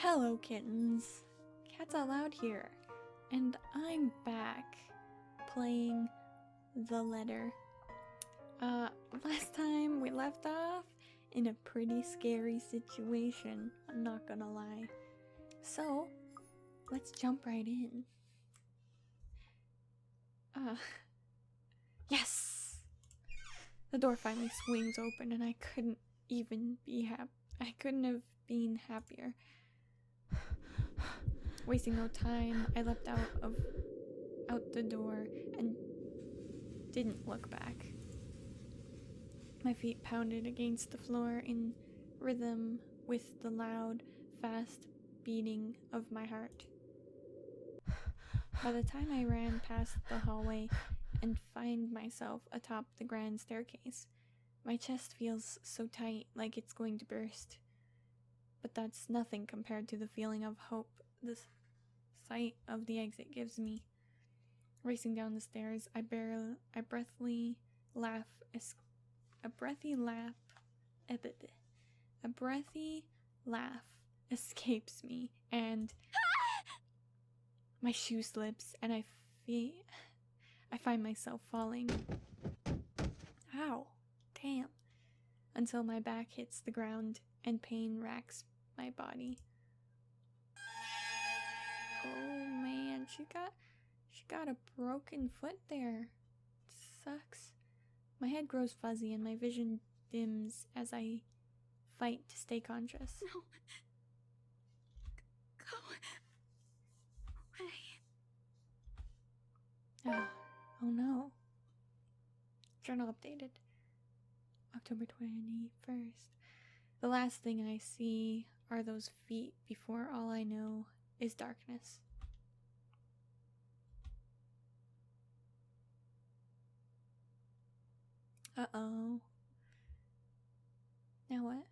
Hello kittens, Catsoutloud here, and I'm back playing The Letter. Last time we left off in a pretty scary situation, I'm not gonna lie. So, let's jump right in. Yes! The door finally swings open and I couldn't have been happier. Wasting no time, I leapt out the door and didn't look back. My feet pounded against the floor in rhythm with the loud, fast beating of my heart. By the time I ran past the hallway and find myself atop the grand staircase, my chest feels so tight like it's going to burst. But that's nothing compared to the feeling of hope the sight of the exit gives me. Racing down the stairs, a breathy laugh escapes me, and my shoe slips, and I find myself falling. Ow, damn! Until my back hits the ground and pain racks my body. Oh man, she got a broken foot there. It sucks. My head grows fuzzy and my vision dims as I fight to stay conscious. No. Go away. Oh no. Journal updated. October 21st. The last thing I see are those feet before all I know is darkness. Uh-oh. Now what?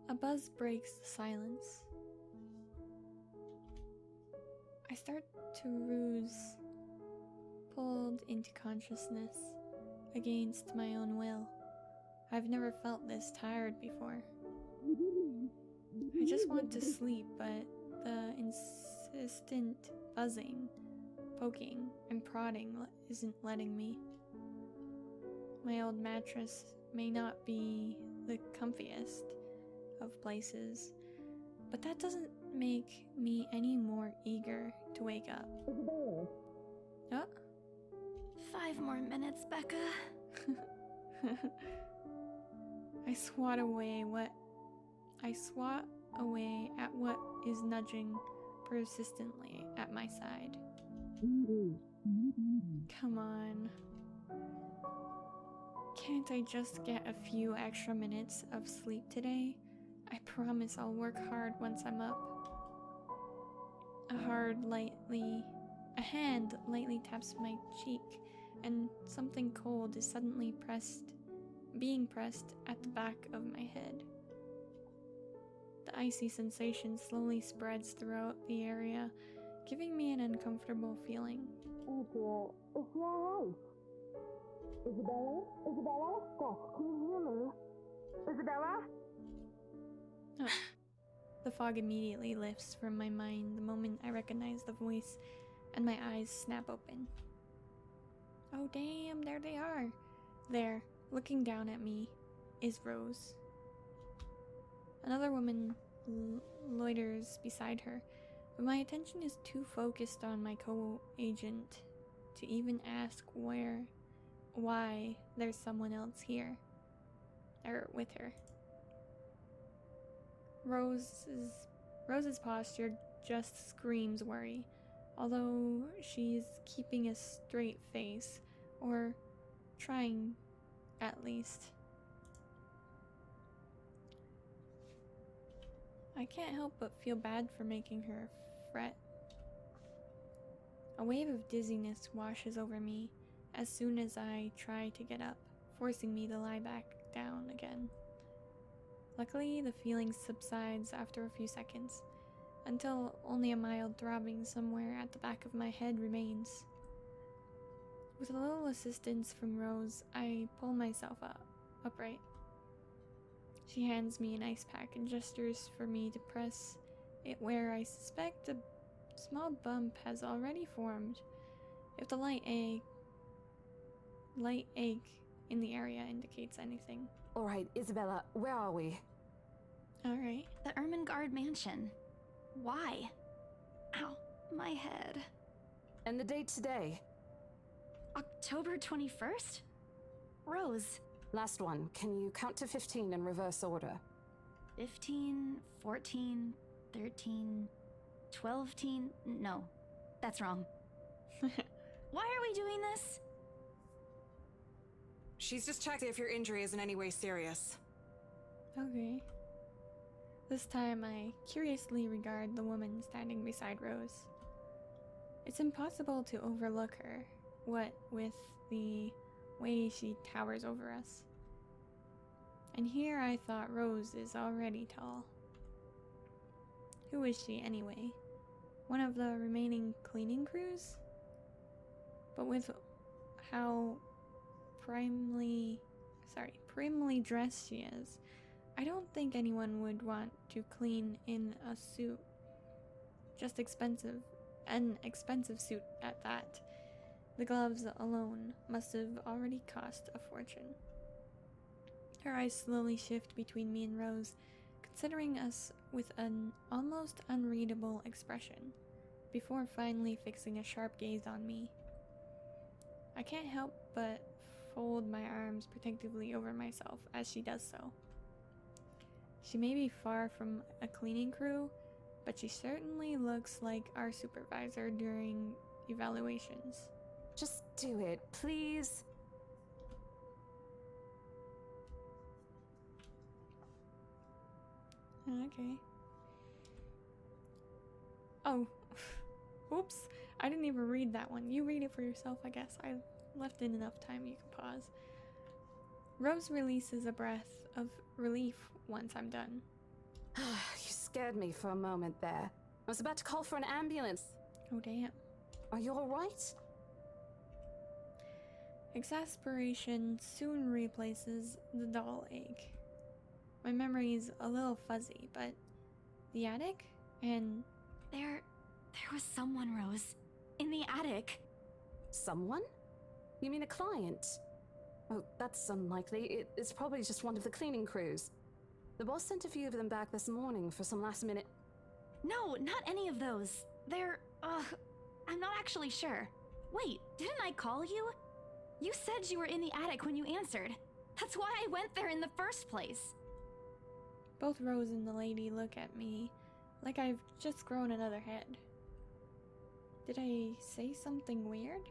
A buzz breaks the silence. I start to ruse, pulled into consciousness against my own will. I've never felt this tired before. I just want to sleep, but the insistent buzzing, poking, and prodding isn't letting me. My old mattress may not be the comfiest of places, but that doesn't make me any more eager to wake up. Oh. 5 more minutes, Becca. I swat away at what is nudging persistently at my side. Come on. Can't I just get a few extra minutes of sleep today? I promise I'll work hard once I'm up. A hand lightly taps my cheek, and something cold is suddenly being pressed at the back of my head. The icy sensation slowly spreads throughout the area, giving me an uncomfortable feeling. Is she alright? Isabella? Isabella? Can you hear me? Isabella? The fog immediately lifts from my mind the moment I recognize the voice, and my eyes snap open. Oh damn, there they are. There, looking down at me, is Rose. Another woman loiters beside her, but my attention is too focused on my co-agent to even ask why there's someone else here, or with her. Rose's posture just screams worry, although she's keeping a straight face, or trying at least. I can't help but feel bad for making her fret. A wave of dizziness washes over me as soon as I try to get up, forcing me to lie back down again. Luckily, the feeling subsides after a few seconds, until only a mild throbbing somewhere at the back of my head remains. With a little assistance from Rose, I pull myself upright. She hands me an ice pack and gestures for me to press it where I suspect a small bump has already formed. If the light ache in the area indicates anything. All right, Isabella, where are we? Alright. The Ermengarde mansion. Why? Ow, my head. And the date today? October 21st? Rose. Last one. Can you count to 15 in reverse order? 15, 14, 13, 12. No, that's wrong. Why are we doing this? She's just checking if your injury is in any way serious. Okay. This time I curiously regard the woman standing beside Rose. It's impossible to overlook her, what with the way she towers over us. And here I thought Rose is already tall. Who is she anyway? One of the remaining cleaning crews? But with how primly dressed she is, I don't think anyone would want to clean in a suit. Just an expensive suit at that. The gloves alone must have already cost a fortune. Her eyes slowly shift between me and Rose, considering us with an almost unreadable expression, before finally fixing a sharp gaze on me. I can't help but fold my arms protectively over myself as she does so. She may be far from a cleaning crew, but she certainly looks like our supervisor during evaluations. Just do it, please. Okay. Oh, oops. I didn't even read that one. You read it for yourself, I guess. I left in enough time you can pause. Rose releases a breath of relief once I'm done. You scared me for a moment there. I was about to call for an ambulance. Oh, damn. Are you all right? Exasperation soon replaces the dull ache. My memory's a little fuzzy, but the attic and There was someone, Rose. In the attic. Someone? You mean a client? Oh, that's unlikely. It's probably just one of the cleaning crews. The boss sent a few of them back this morning for some last minute... No, not any of those. I'm not actually sure. Wait, didn't I call you? You said you were in the attic when you answered. That's why I went there in the first place. both Rose and the lady look at me like I've just grown another head. Did I say something weird?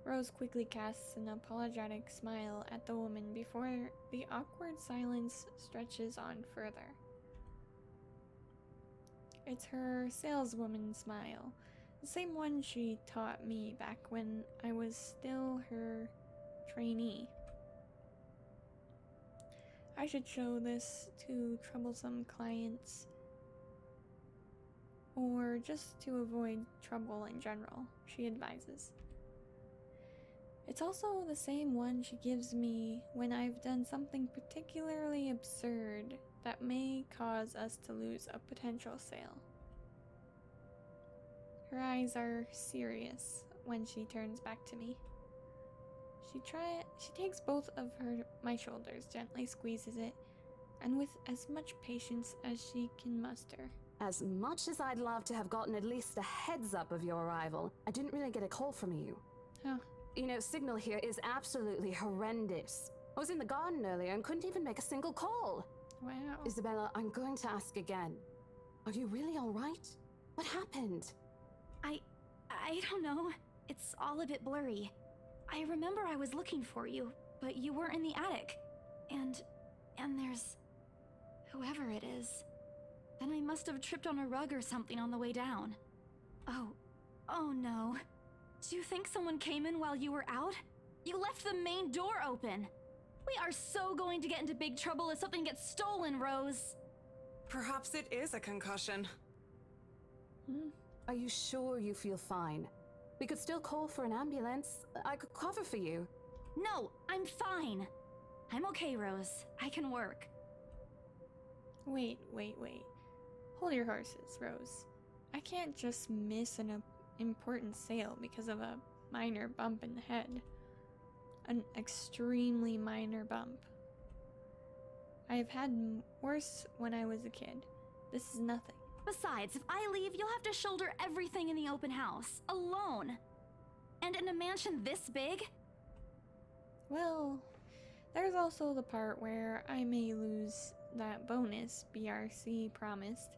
Rose quickly casts an apologetic smile at the woman before the awkward silence stretches on further. It's her saleswoman smile, the same one she taught me back when I was still her trainee. I should show this to troublesome clients, or just to avoid trouble in general, she advises. It's also the same one she gives me when I've done something particularly absurd that may cause us to lose a potential sale. Her eyes are serious when she turns back to me. She takes both of my shoulders, gently squeezes it, and with as much patience as she can muster. As much as I'd love to have gotten at least a heads up of your arrival, I didn't really get a call from you. Huh. You know, signal here is absolutely horrendous. I was in the garden earlier and couldn't even make a single call. Wow. Isabella, I'm going to ask again. Are you really all right? What happened? I don't know. It's all a bit blurry. I remember I was looking for you, but you weren't in the attic. And there's... whoever it is. Then I must have tripped on a rug or something on the way down. Oh no. Do you think someone came in while you were out? You left the main door open. We are so going to get into big trouble if something gets stolen, Rose. Perhaps it is a concussion. Are you sure you feel fine? We could still call for an ambulance. I could cover for you. No, I'm fine. I'm okay, Rose. I can work. Wait. Hold your horses, Rose. I can't just miss an important sale because of a minor bump in the head. An extremely minor bump. I have had worse when I was a kid. This is nothing. Besides, if I leave, you'll have to shoulder everything in the open house, alone. And in a mansion this big? Well, there's also the part where I may lose that bonus BRC promised,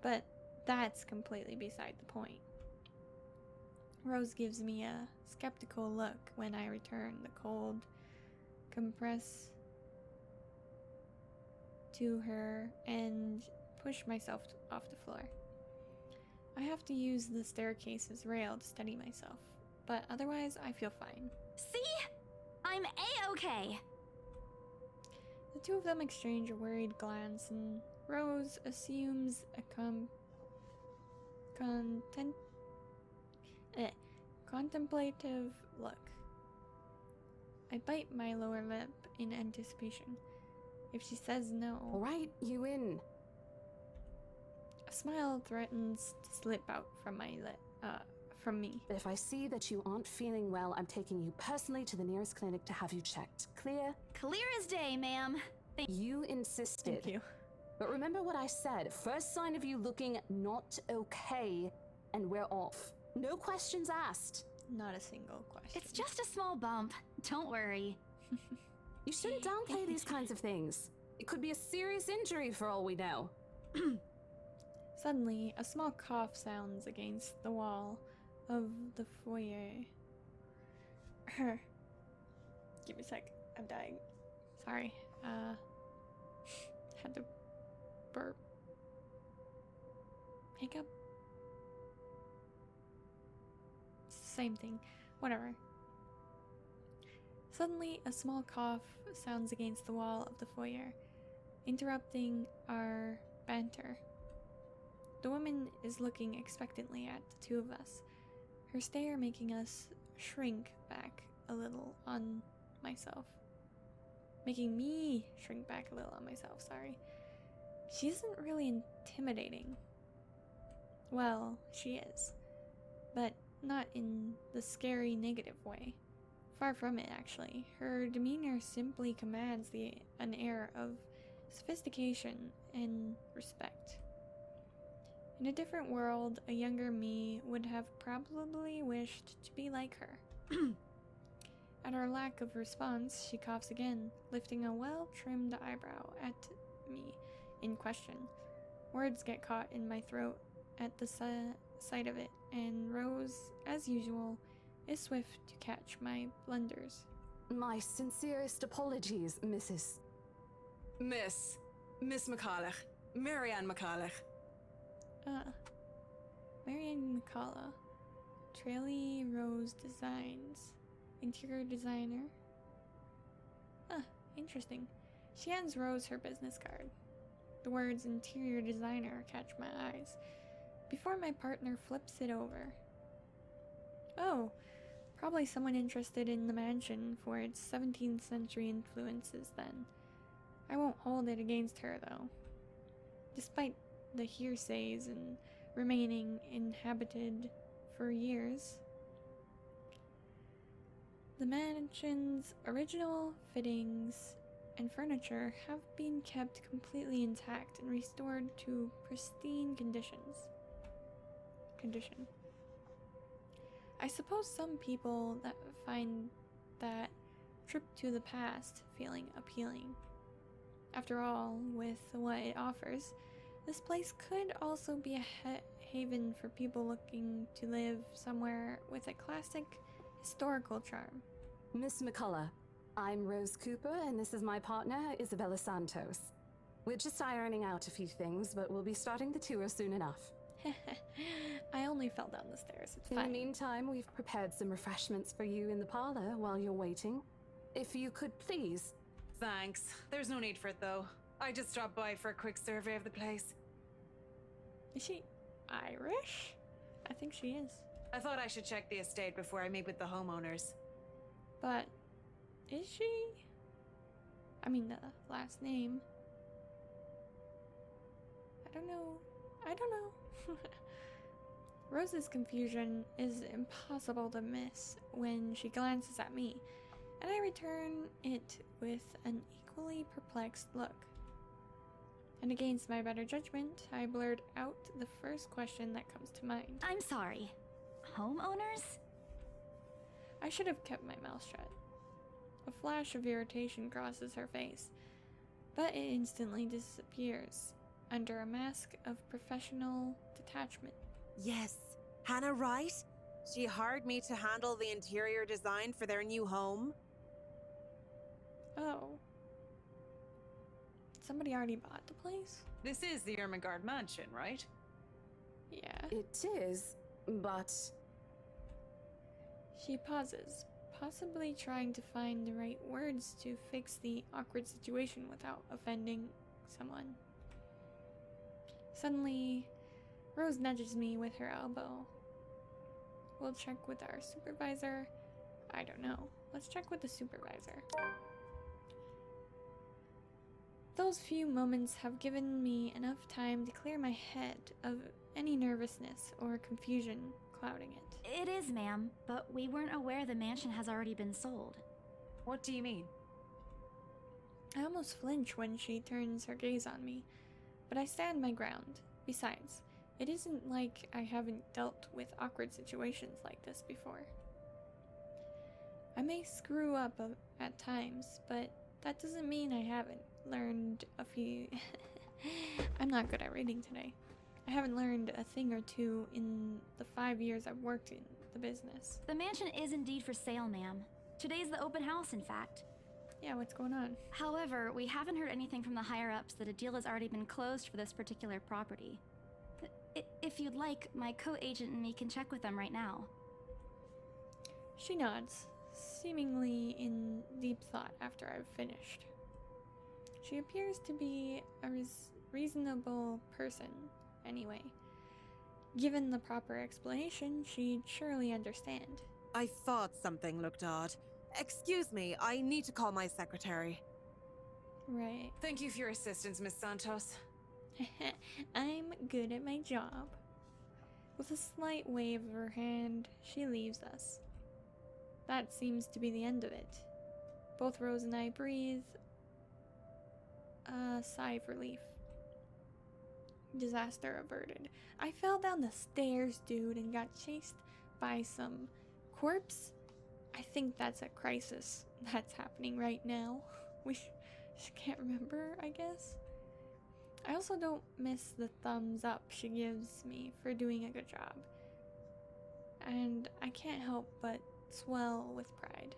but that's completely beside the point. Rose gives me a skeptical look when I return the cold compress to her and push myself off the floor. I have to use the staircase's rail to steady myself, but otherwise I feel fine. See? I'm A-okay. The two of them exchange a worried glance, and Rose assumes a contemplative look. I bite my lower lip in anticipation. If she says no, All right, you in. a smile threatens to slip out from from me. But if I see that you aren't feeling well, I'm taking you personally to the nearest clinic to have you checked. Clear? Clear as day, ma'am. You insisted. Thank you. But remember what I said. First sign of you looking not okay, and we're off. No questions asked. Not a single question. It's just a small bump. Don't worry. You shouldn't downplay these kinds of things. It could be a serious injury for all we know. Suddenly, a small cough sounds against the wall of the foyer. Give me a sec. I'm dying. Sorry. Had to burp. Makeup? Same thing. Whatever. Suddenly, a small cough sounds against the wall of the foyer, interrupting our banter. The woman is looking expectantly at the two of us, her stare making us shrink back a little on myself. Making me shrink back a little on myself, sorry. She isn't really intimidating. Well, she is, but not in the scary negative way. Far from it, actually. Her demeanor simply commands an air of sophistication and respect. In a different world, a younger me would have probably wished to be like her. At our lack of response, she coughs again, lifting a well-trimmed eyebrow at me in question. Words get caught in my throat at the sight of it, and Rose, as usual, is swift to catch my blunders. My sincerest apologies, Mrs. Miss McCulloch. Marianne McCulloch. Marianne McCulloch, Traily Rose Designs, interior designer. Interesting. She hands Rose her business card. The words interior designer catch my eyes, before my partner flips it over. Oh, probably someone interested in the mansion for its 17th century influences then. I won't hold it against her, though. Despite the hearsays and remaining inhabited for years, the mansion's original fittings and furniture have been kept completely intact and restored to pristine condition. I suppose some people that find that trip to the past feeling appealing. After all, with what it offers, this place could also be a haven for people looking to live somewhere with a classic historical charm. Miss McCullough, I'm Rose Cooper, and this is my partner, Isabella Santos. We're just ironing out a few things, but we'll be starting the tour soon enough. I only fell down the stairs, it's In fine. the meantime, we've prepared some refreshments for you in the parlor while you're waiting. If you could please. Thanks. There's no need for it, though. I just dropped by for a quick survey of the place. Is she Irish? I think she is. I thought I should check the estate before I meet with the homeowners. But is she? I mean, the last name. I don't know. Rose's confusion is impossible to miss when she glances at me, and I return it with an equally perplexed look. And against my better judgment, I blurt out the first question that comes to mind. I'm sorry. Homeowners? I should have kept my mouth shut. A flash of irritation crosses her face, but it instantly disappears under a mask of professional detachment. Yes. Hannah, right? She hired me to handle the interior design for their new home. Oh. Somebody already bought the place? This is the Ermengarde mansion, right? Yeah. It is, but She pauses, possibly trying to find the right words to fix the awkward situation without offending someone. Suddenly, Rose nudges me with her elbow. We'll check with our supervisor. I don't know. Let's check with the supervisor. Those few moments have given me enough time to clear my head of any nervousness or confusion clouding it. It is, ma'am, but we weren't aware the mansion has already been sold. What do you mean? I almost flinch when she turns her gaze on me, but I stand my ground. Besides, it isn't like I haven't dealt with awkward situations like this before. I may screw up at times, but that doesn't mean I haven't learned a few... I'm not good at reading today. I haven't learned a thing or two in the 5 years I've worked in the business. The mansion is indeed for sale, ma'am. Today's the open house, in fact. Yeah, what's going on? However, we haven't heard anything from the higher-ups that a deal has already been closed for this particular property. If you'd like, my co-agent and me can check with them right now. She nods, seemingly in deep thought after I've finished. She appears to be a reasonable person, anyway. Given the proper explanation, she'd surely understand. I thought something looked odd. Excuse me, I need to call my secretary. Right. Thank you for your assistance, Miss Santos. I'm good at my job. With a slight wave of her hand, she leaves us. That seems to be the end of it. Both Rose and I breathe a sigh of relief. Disaster averted. I fell down the stairs, dude, and got chased by some corpse. I think that's a crisis that's happening right now. We just can't remember, I guess. I also don't miss the thumbs up she gives me for doing a good job. And I can't help but swell with pride.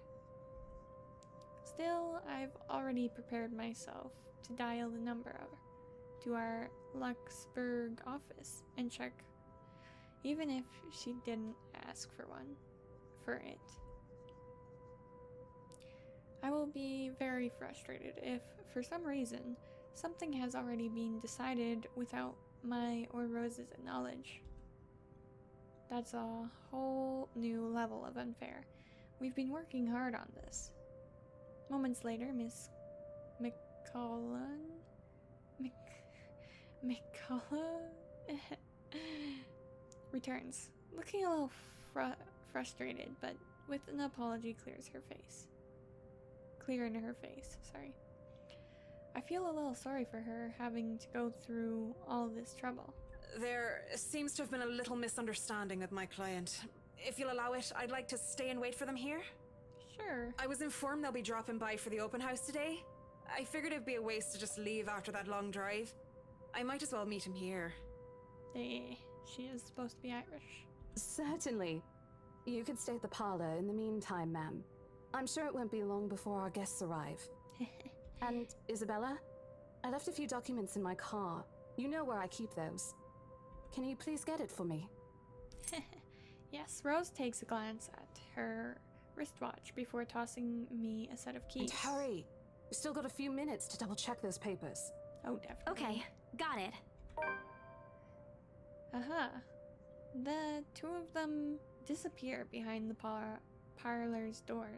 Still, I've already prepared myself to dial the number to our Luxembourg office and check, even if she didn't ask for it. I will be very frustrated if, for some reason, something has already been decided without my or Rose's knowledge. That's a whole new level of unfair. We've been working hard on this. Moments later, Miss McCullough returns, looking a little frustrated, but with an apology clear in her face, sorry. I feel a little sorry for her having to go through all this trouble. There seems to have been a little misunderstanding with my client. If you'll allow it, I'd like to stay and wait for them here. Sure. I was informed they'll be dropping by for the open house today. I figured it'd be a waste to just leave after that long drive. I might as well meet him here. She is supposed to be Irish. certainly. You could stay at the parlor in the meantime, ma'am. I'm sure it won't be long before our guests arrive. And Isabella, I left a few documents in my car. You know where I keep those. Can you please get it for me? Yes, Rose takes a glance at her wristwatch before tossing me a set of keys. And hurry! We've still got a few minutes to double-check those papers. Oh, definitely. Okay, got it. Aha. The two of them disappear behind the parlor's door.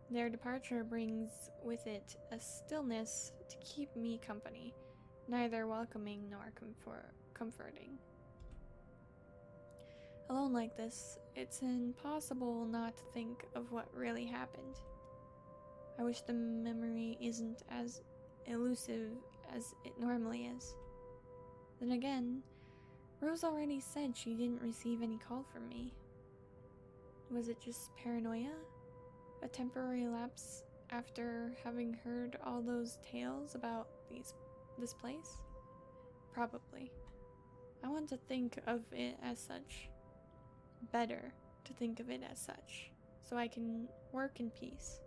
Their departure brings with it a stillness to keep me company, neither welcoming nor comforting. Alone like this, it's impossible not to think of what really happened. I wish the memory isn't as elusive as it normally is. Then again, Rose already said she didn't receive any call from me. Was it just paranoia? A temporary lapse after having heard all those tales about this place? Probably. I want to think of it as such. Better to think of it as such, so I can work in peace.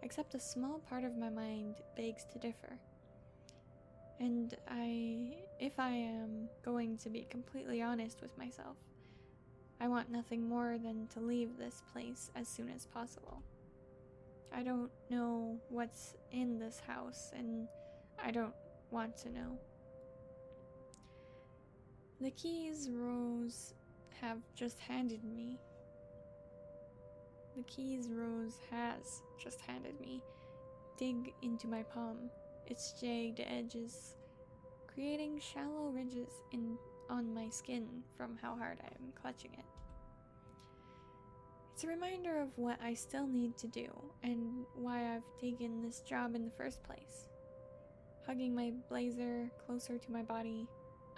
Except a small part of my mind begs to differ. And if I am going to be completely honest with myself, I want nothing more than to leave this place as soon as possible. I don't know what's in this house, and I don't want to know. The keys Rose have just handed me. The keys Rose has just handed me dig into my palm, its jagged edges creating shallow ridges on my skin from how hard I am clutching it. It's a reminder of what I still need to do and why I've taken this job in the first place. Hugging my blazer closer to my body,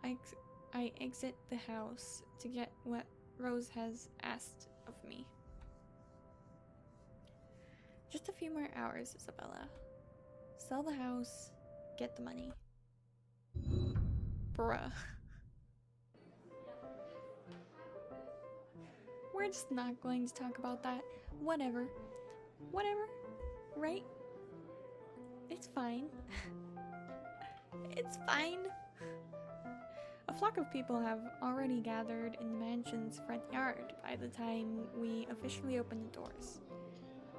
I exit the house to get what Rose has asked of me. Just a few more hours, Isabella. Sell the house, get the money. Bruh. We're just not going to talk about that. Whatever. Whatever. Right? It's fine. It's fine. A flock of people have already gathered in the mansion's front yard by the time we officially open the doors.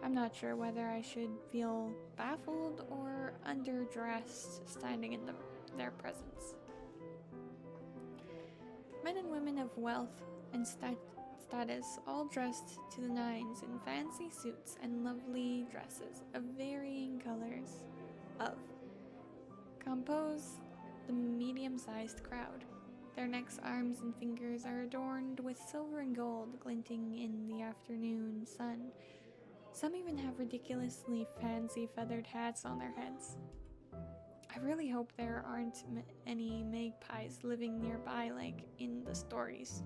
I'm not sure whether I should feel baffled or underdressed standing in their presence. Men and women of wealth and status, all dressed to the nines in fancy suits and lovely dresses of varying colors, compose the medium-sized crowd. Their necks, arms, and fingers are adorned with silver and gold glinting in the afternoon sun. Some even have ridiculously fancy feathered hats on their heads. I really hope there aren't any magpies living nearby like in the stories.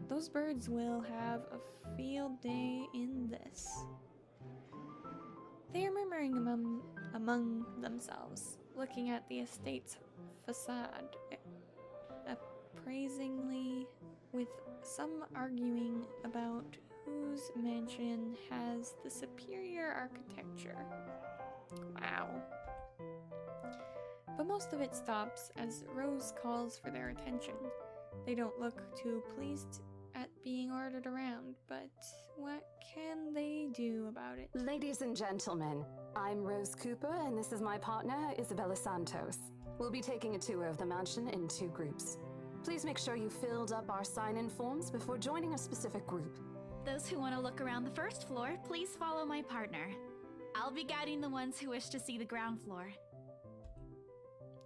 Those birds will have a field day in this. They are murmuring among themselves, looking at the estate's facade appraisingly, with some arguing about whose mansion has the superior architecture. Wow. But most of it stops as Rose calls for their attention. They don't look too pleased at being ordered around, but what can they do about it? Ladies and gentlemen, I'm Rose Cooper, and this is my partner, Isabella Santos. We'll be taking a tour of the mansion in 2 groups. Please make sure you filled up our sign-in forms before joining a specific group. Those who want to look around the first floor, please follow my partner. I'll be guiding the ones who wish to see the ground floor.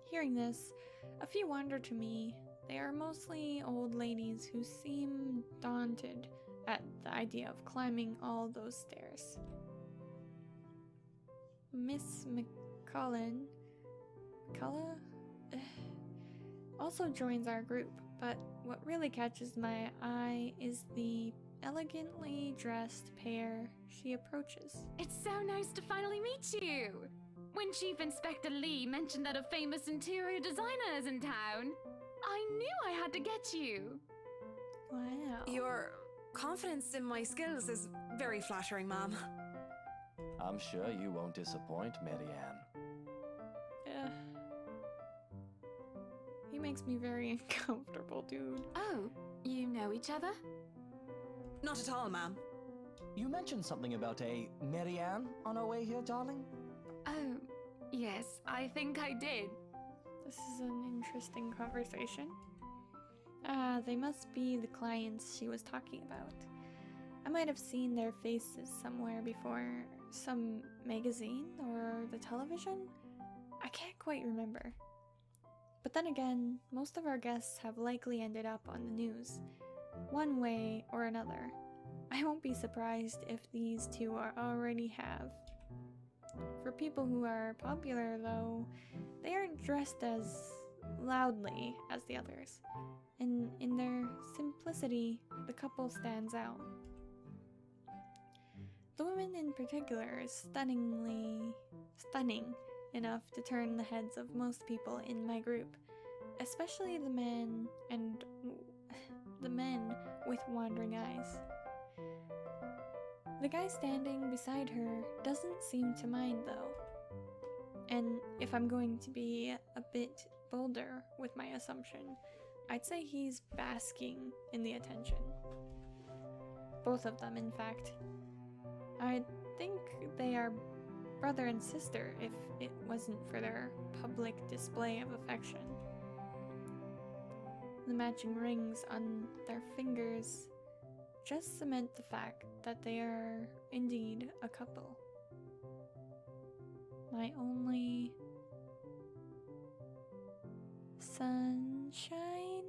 Hearing this, a few wander to me. They are mostly old ladies who seem daunted at the idea of climbing all those stairs. Miss McCullough also joins our group, but what really catches my eye is the elegantly dressed pair she approaches. It's so nice to finally meet you! When Chief Inspector Lee mentioned that a famous interior designer is in town, I knew I had to get you! Wow. Your confidence in my skills is very flattering, Mom. I'm sure you won't disappoint, Marianne. He makes me very uncomfortable, dude. Oh, you know each other? Not at all, Ma'am. You mentioned something about a Marianne on our way here, darling? Oh, yes, I think I did. This is an interesting conversation. They must be the clients she was talking about. I might have seen their faces somewhere before, some magazine or the television? I can't quite remember. But then again, most of our guests have likely ended up on the news, one way or another. I won't be surprised if these two already have. For people who are popular, though, they aren't dressed as loudly as the others, and in their simplicity, the couple stands out. The woman in particular is stunning enough to turn the heads of most people in my group, especially the men with wandering eyes. The guy standing beside her doesn't seem to mind though. And if I'm going to be a bit bolder with my assumption, I'd say he's basking in the attention. Both of them, in fact. I think they are brother and sister if it wasn't for their public display of affection. The matching rings on their fingers just cement the fact that they are indeed a couple. My only sunshine,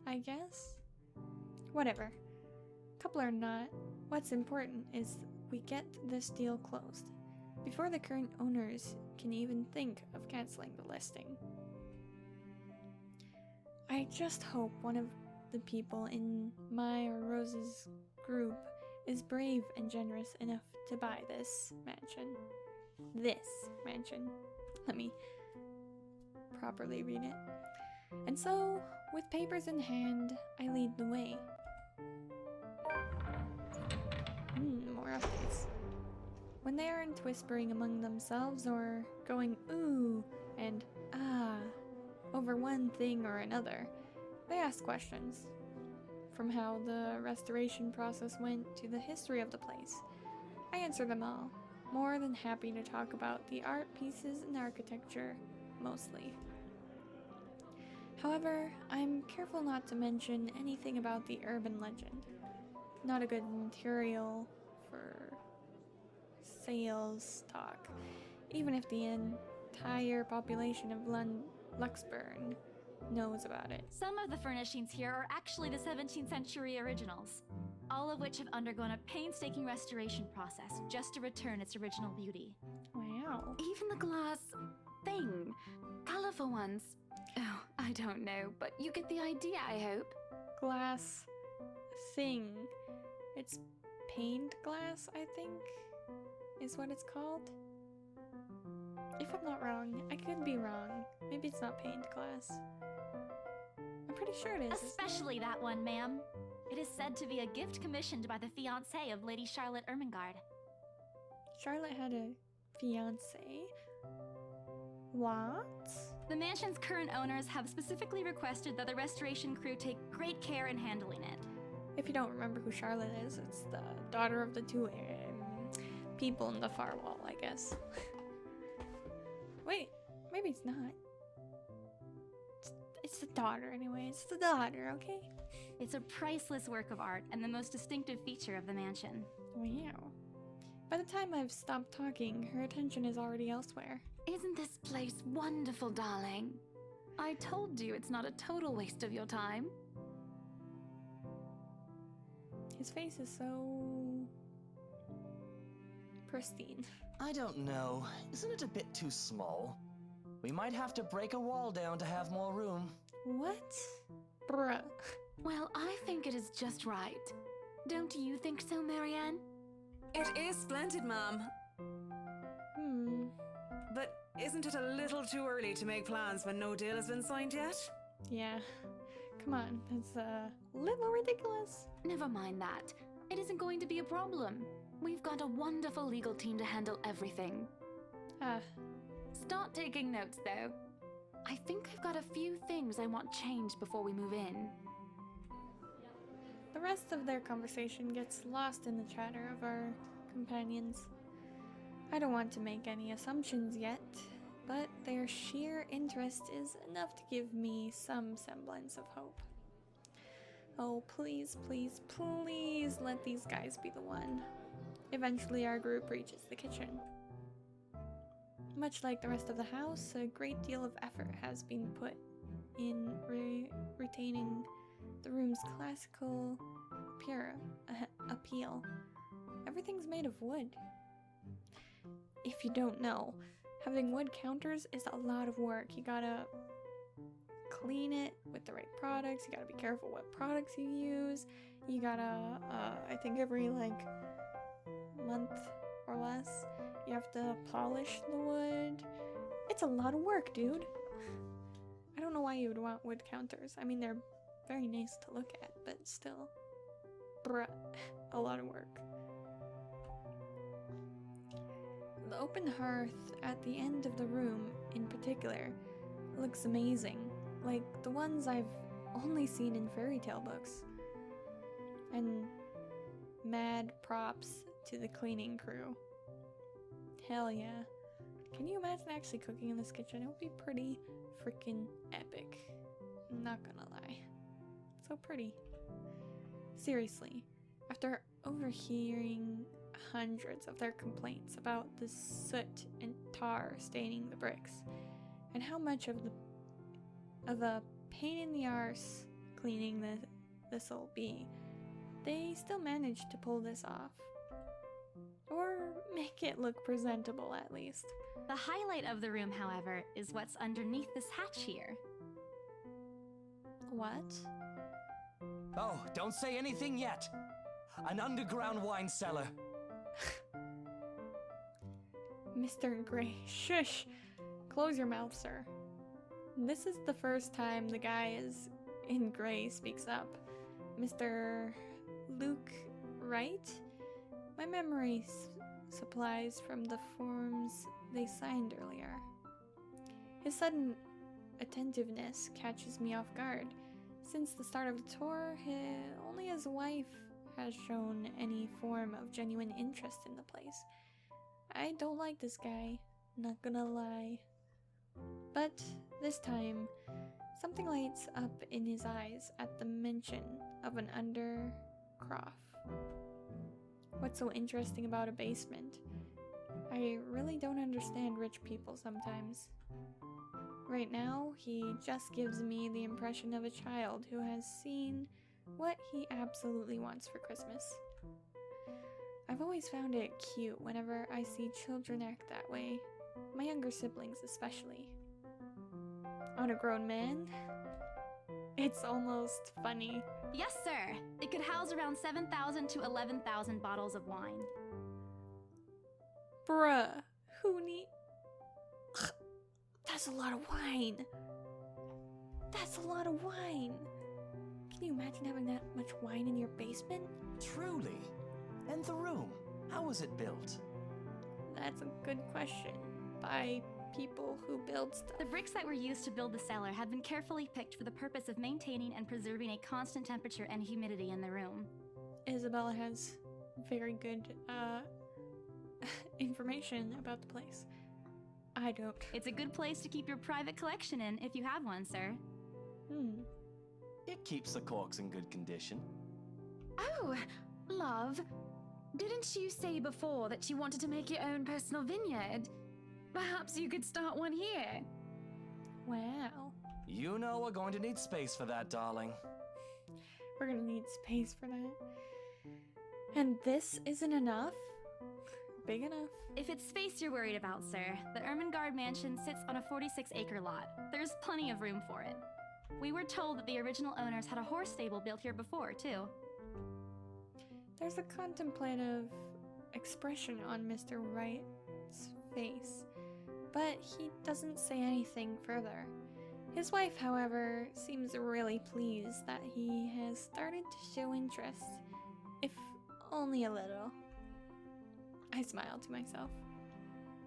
I guess? Whatever. Couple or not, what's important is we get this deal closed before the current owners can even think of canceling the listing. I just hope one of the people in my or Rose's group is brave and generous enough to buy this mansion. Let me properly read it. And so, with papers in hand, I lead the way. More updates. When they aren't whispering among themselves or going ooh and ah over one thing or another, they ask questions. From how the restoration process went to the history of the place. I answer them all, more than happy to talk about the art pieces and architecture, mostly. However, I'm careful not to mention anything about the urban legend. Not a good material for sales talk, even if the entire population of Luxburn knows about it. Some of the furnishings here are actually the 17th century originals, all of which have undergone a painstaking restoration process just to return its original beauty. Wow. Even the glass thing. Colorful ones. Oh, I don't know, but you get the idea, I hope. Glass thing. It's pained glass, I think, is what it's called. If I'm not wrong, I could be wrong. Maybe it's not painted glass. I'm pretty sure it is. Especially that one, ma'am. It is said to be a gift commissioned by the fiancé of Lady Charlotte Ermengarde. Charlotte had a fiancé? What? The mansion's current owners have specifically requested that the restoration crew take great care in handling it. If you don't remember who Charlotte is, it's the daughter of the two people in the far wall, I guess. Wait, maybe it's not. It's the daughter anyway. It's the daughter, okay? It's a priceless work of art and the most distinctive feature of the mansion. Wow. By the time I've stopped talking, her attention is already elsewhere. Isn't this place wonderful, darling? I told you it's not a total waste of your time. His face is so pristine. I don't know. Isn't it a bit too small? We might have to break a wall down to have more room. What? Bruh. Well, I think it is just right. Don't you think so, Marianne? It is splendid, Mom. But isn't it a little too early to make plans when no deal has been signed yet? Yeah. Come on, that's a little ridiculous. Never mind that. It isn't going to be a problem. We've got a wonderful legal team to handle everything. Start taking notes, though. I think I've got a few things I want changed before we move in. The rest of their conversation gets lost in the chatter of our companions. I don't want to make any assumptions yet, but their sheer interest is enough to give me some semblance of hope. Oh, please, please, please let these guys be the one. Eventually, our group reaches the kitchen. Much like the rest of the house, a great deal of effort has been put in retaining the room's classical appeal. Everything's made of wood. If you don't know, having wood counters is a lot of work. You gotta clean it with the right products. You gotta be careful what products you use. You gotta, I think every like month or less, you have to polish the wood. It's a lot of work, dude. I don't know why you would want wood counters. I mean, they're very nice to look at, but still, bruh, a lot of work. The open hearth at the end of the room, in particular, looks amazing, like the ones I've only seen in fairy tale books. And mad props to the cleaning crew. Hell yeah. Can you imagine actually cooking in this kitchen? It would be pretty freaking epic. Not gonna lie. So pretty. Seriously, after overhearing hundreds of their complaints about the soot and tar staining the bricks, and how much of a pain in the arse cleaning this'll be, they still managed to pull this off. Or make it look presentable, at least. The highlight of the room, however, is what's underneath this hatch here. What? Oh, don't say anything yet. An underground wine cellar. Mr. Gray, shush! Close your mouth, sir. This is the first time the guy in gray speaks up. Mr. Luke Wright? My memory supplies from the forms they signed earlier. His sudden attentiveness catches me off guard. Since the start of the tour, only his wife has shown any form of genuine interest in the place. I don't like this guy, not gonna lie. But this time, something lights up in his eyes at the mention of an undercroft. What's so interesting about a basement? I really don't understand rich people sometimes. Right now, he just gives me the impression of a child who has seen what he absolutely wants for Christmas. I've always found it cute whenever I see children act that way, my younger siblings especially. On a grown man, it's almost funny. Yes, sir. It could house around 7,000 to 11,000 bottles of wine. Bruh, who need... That's a lot of wine. That's a lot of wine. Can you imagine having that much wine in your basement? Truly. And the room, how was it built? That's a good question. By people who build stuff. The bricks that were used to build the cellar have been carefully picked for the purpose of maintaining and preserving a constant temperature and humidity in the room. Isabella has very good information about the place. I don't. It's a good place to keep your private collection in if you have one, sir. It keeps the corks in good condition. Oh, love. Didn't you say before that you wanted to make your own personal vineyard? Perhaps you could start one here. Wow. You know we're going to need space for that, darling. We're gonna need space for that. And this isn't enough? Big enough? If it's space you're worried about, sir, the Ermengarde mansion sits on a 46-acre lot. There's plenty of room for it. We were told that the original owners had a horse stable built here before, too. There's a contemplative expression on Mr. Wright's face, but he doesn't say anything further. His wife, however, seems really pleased that he has started to show interest, if only a little. I smile to myself.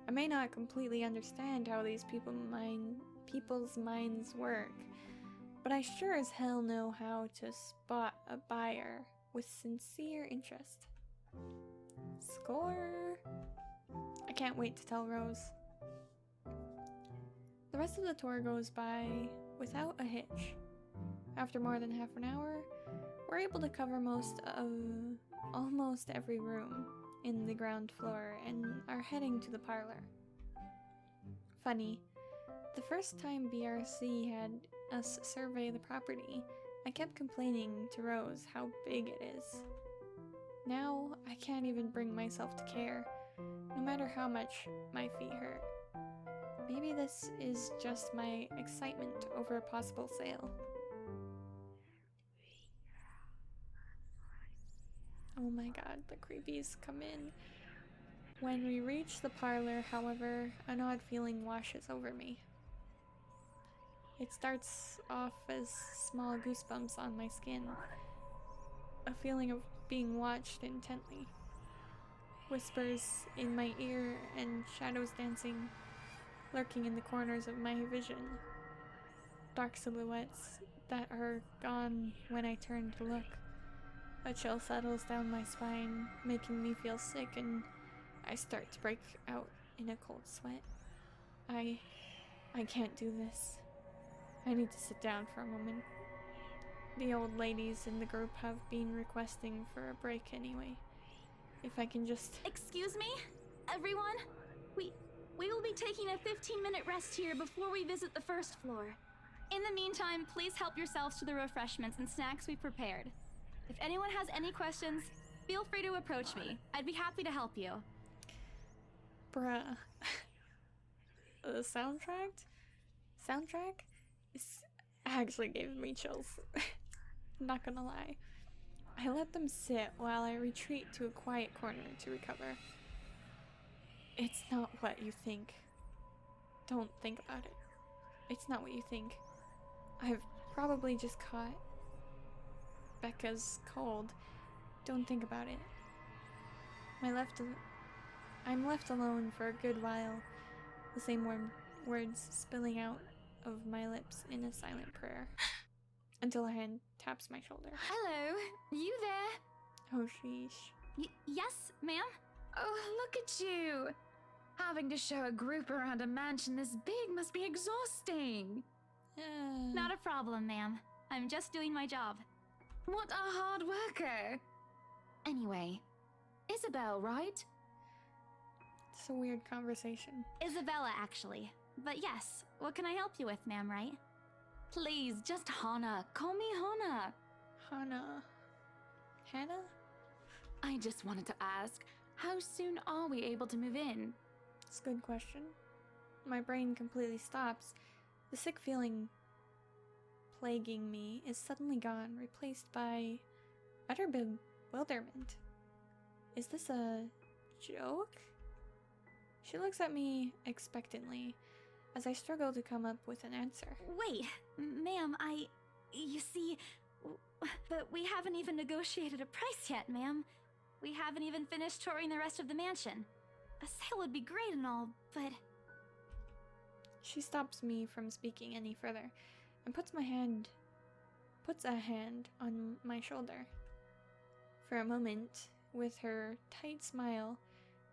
I may not completely understand how these people's minds work, but I sure as hell know how to spot a buyer with sincere interest. Score! I can't wait to tell Rose. The rest of the tour goes by without a hitch. After more than half an hour, we're able to cover almost every room. in the ground floor and are heading to the parlor. Funny, the first time BRC had us survey the property, I kept complaining to Rose how big it is. Now, I can't even bring myself to care, no matter how much my feet hurt. Maybe this is just my excitement over a possible sale. Oh my god, the creepies come in. When we reach the parlor, however, an odd feeling washes over me. It starts off as small goosebumps on my skin, a feeling of being watched intently. Whispers in my ear and shadows dancing, lurking in the corners of my vision. Dark silhouettes that are gone when I turn to look. A chill settles down my spine, making me feel sick, and I start to break out in a cold sweat. I can't do this. I need to sit down for a moment. The old ladies in the group have been requesting for a break anyway. If I can just... Excuse me? Everyone? We will be taking a 15-minute rest here before we visit the first floor. In the meantime, please help yourselves to the refreshments and snacks we've prepared. If anyone has any questions, feel free to approach me. I'd be happy to help you. Bruh. The soundtrack actually gave me chills. Not gonna lie. I let them sit while I retreat to a quiet corner to recover. It's not what you think. Don't think about it. It's not what you think. I've probably just caught Becca's cold. Don't think about it. I'm left alone for a good while, the same words spilling out of my lips in a silent prayer, until a hand taps my shoulder. Hello, you there? Oh, sheesh. Yes, ma'am? Oh, look at you. Having to show a group around a mansion this big must be exhausting. Not a problem, ma'am. I'm just doing my job. What a hard worker. Anyway, Isabel, right? It's a weird conversation. Isabella, actually. But yes, what can I help you with, ma'am, right? Please, just Hannah. Call me Hannah. Hannah? I just wanted to ask, how soon are we able to move in? It's a good question. My brain completely stops. The sick feeling plaguing me is suddenly gone, replaced by utter bewilderment. Is this a joke? She looks at me expectantly as I struggle to come up with an answer. Wait, ma'am, you see, but we haven't even negotiated a price yet, ma'am. We haven't even finished touring the rest of the mansion. A sale would be great and all, but... She stops me from speaking any further and puts a hand on my shoulder. For a moment, with her tight smile,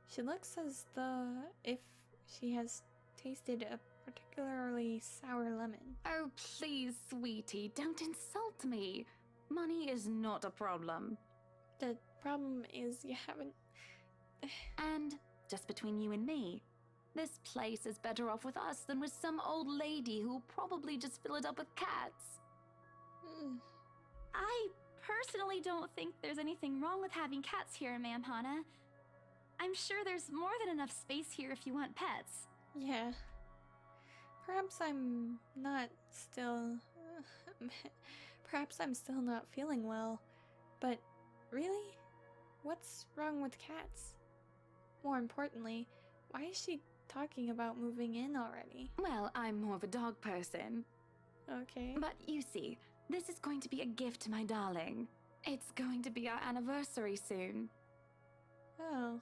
she looks as though if she has tasted a particularly sour lemon. Oh, please, sweetie, don't insult me. Money is not a problem. The problem is you haven't... And, just between you and me, this place is better off with us than with some old lady who will probably just fill it up with cats. I personally don't think there's anything wrong with having cats here, ma'am Hannah. I'm sure there's more than enough space here if you want pets. Yeah. Perhaps I'm still not feeling well. But really? What's wrong with cats? More importantly, why is she talking about moving in already? Well, I'm more of a dog person. Okay. But you see, this is going to be a gift to my darling. It's going to be our anniversary soon. Oh.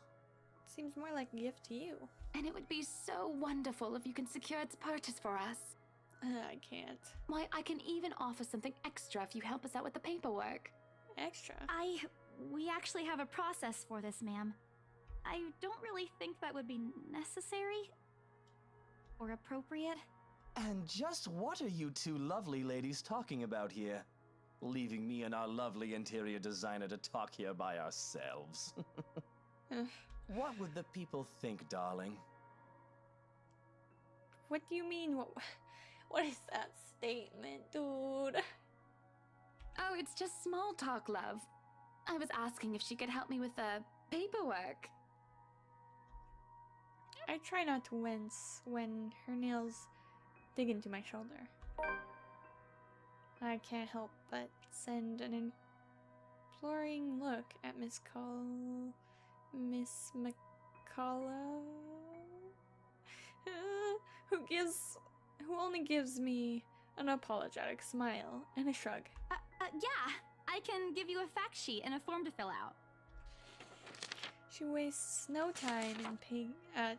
Seems more like a gift to you. And it would be so wonderful if you can secure its purchase for us. I can't. Why, I can even offer something extra if you help us out with the paperwork. Extra? We actually have a process for this, ma'am. I don't really think that would be necessary or appropriate. And just what are you two lovely ladies talking about here? Leaving me and our lovely interior designer to talk here by ourselves. Ugh. What would the people think, darling? What do you mean? What is that statement, dude? Oh, it's just small talk, love. I was asking if she could help me with the paperwork. I try not to wince when her nails dig into my shoulder. I can't help but send an imploring look at Miss McCullough, who only gives me an apologetic smile and a shrug. Yeah, I can give you a fact sheet and a form to fill out. She wastes no time in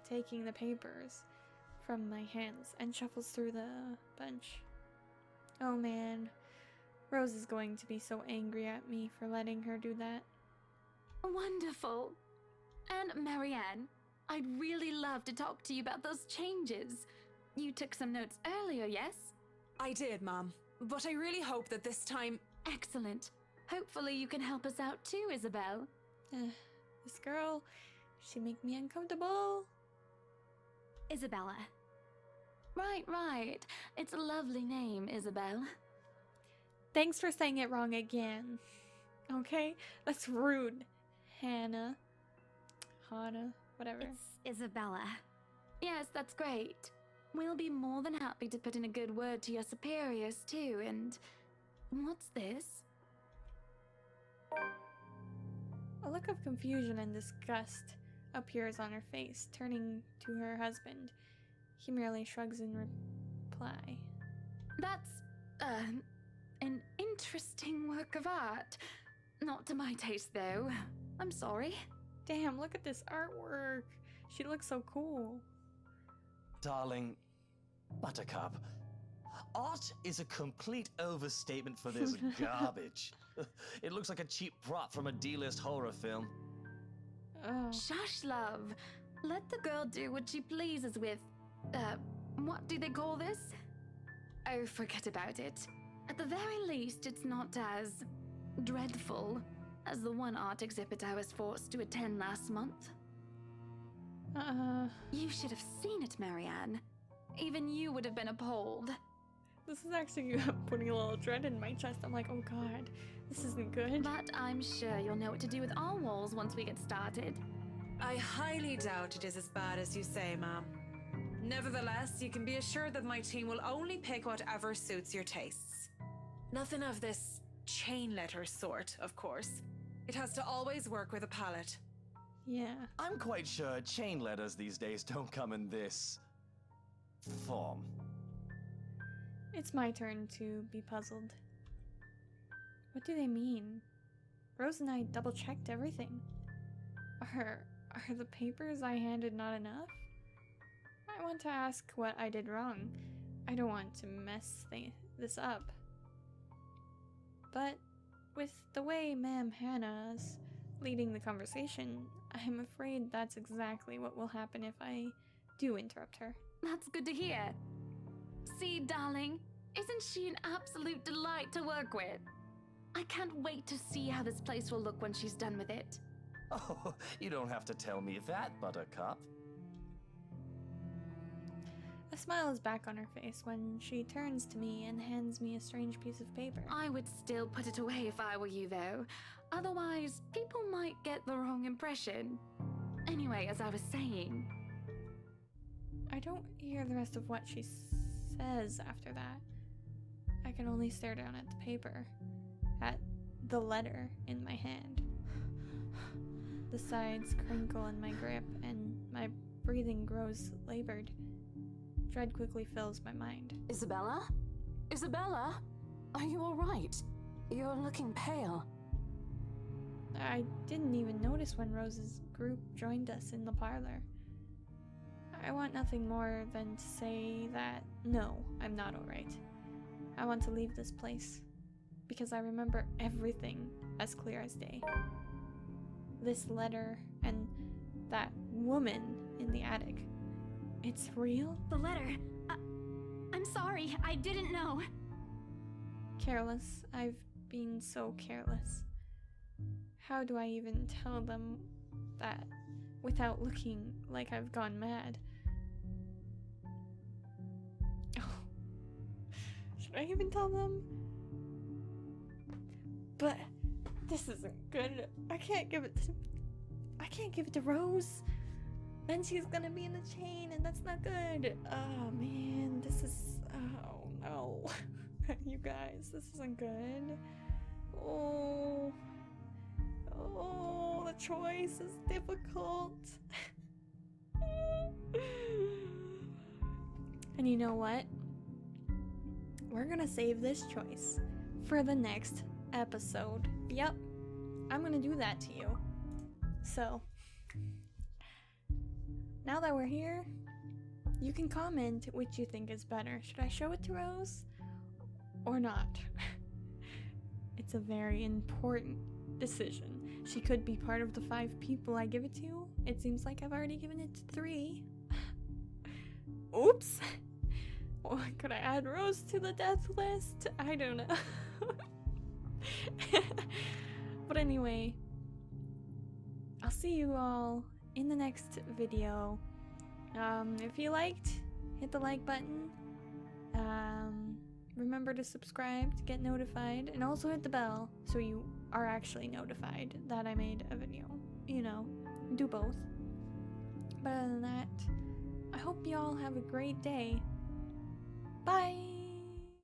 taking the papers from my hands and shuffles through the bunch. Oh man, Rose is going to be so angry at me for letting her do that. Wonderful. And Marianne, I'd really love to talk to you about those changes. You took some notes earlier, yes? I did, Mom. But I really hope that this time... Excellent. Hopefully you can help us out too, Isabel. This girl, she make me uncomfortable. Isabella. Right. It's a lovely name, Isabel. Thanks for saying it wrong again. Okay? That's rude. Hannah, whatever. It's Isabella. Yes, that's great. We'll be more than happy to put in a good word to your superiors too, and... What's this? A look of confusion and disgust appears on her face. Turning to her husband, he merely shrugs in reply. That's, an interesting work of art. Not to my taste, though. I'm sorry. Damn, look at this artwork. She looks so cool. Darling, Buttercup, art is a complete overstatement for this garbage. It looks like a cheap prop from a D-list horror film. Oh. Shush, love. Let the girl do what she pleases with, what do they call this? Oh, forget about it. At the very least, it's not as dreadful as the one art exhibit I was forced to attend last month. You should have seen it, Marianne. Even you would have been appalled. This is actually putting a little dread in my chest. I'm like, oh god, this isn't good. But I'm sure you'll know what to do with our walls once we get started. I highly doubt it is as bad as you say, Ma'am. Nevertheless, you can be assured that my team will only pick whatever suits your tastes. Nothing of this chain letter sort, of course. It has to always work with a palette. Yeah. I'm quite sure chain letters these days don't come in this form. It's my turn to be puzzled. What do they mean? Rose and I double-checked everything. Are the papers I handed not enough? I want to ask what I did wrong. I don't want to mess this up. But with the way Ma'am Hannah's leading the conversation, I'm afraid that's exactly what will happen if I do interrupt her. That's good to hear. See, darling, isn't she an absolute delight to work with? I can't wait to see how this place will look when she's done with it. Oh, you don't have to tell me that, Buttercup. A smile is back on her face when she turns to me and hands me a strange piece of paper. I would still put it away if I were you, though. Otherwise, people might get the wrong impression. Anyway, as I was saying... I don't hear the rest of what she says after that. I can only stare down at the paper, at the letter in my hand. The sides crinkle in my grip, and my breathing grows labored. Dread quickly fills my mind. Isabella? Isabella? Are you alright? You're looking pale. I didn't even notice when Rose's group joined us in the parlor. I want nothing more than to say that, no, I'm not alright. I want to leave this place, because I remember everything as clear as day. This letter and that woman in the attic. It's real? The letter. I'm sorry, I didn't know. Careless. I've been so careless. How do I even tell them that without looking like I've gone mad. Oh. Should I even tell them? But this isn't good. I can't give it to Rose. Then she's gonna be in the chain, and that's not good. Oh man, this is, oh no. You guys, this isn't good. Oh, the choice is difficult. And you know what? We're gonna save this choice for the next episode. Yep, I'm gonna do that to you. So, now that we're here, you can comment which you think is better. Should I show it to Rose or not? It's a very important decision. She could be part of the 5 people I give it to. It seems like I've already given it to 3. Oops. Or could I add Rose to the death list? I don't know. But anyway, I'll see you all in the next video. If you liked, hit the like button. Remember to subscribe to get notified, and also hit the bell so you are actually notified that I made a video. You know, do both. But other than that, I hope you all have a great day. Bye!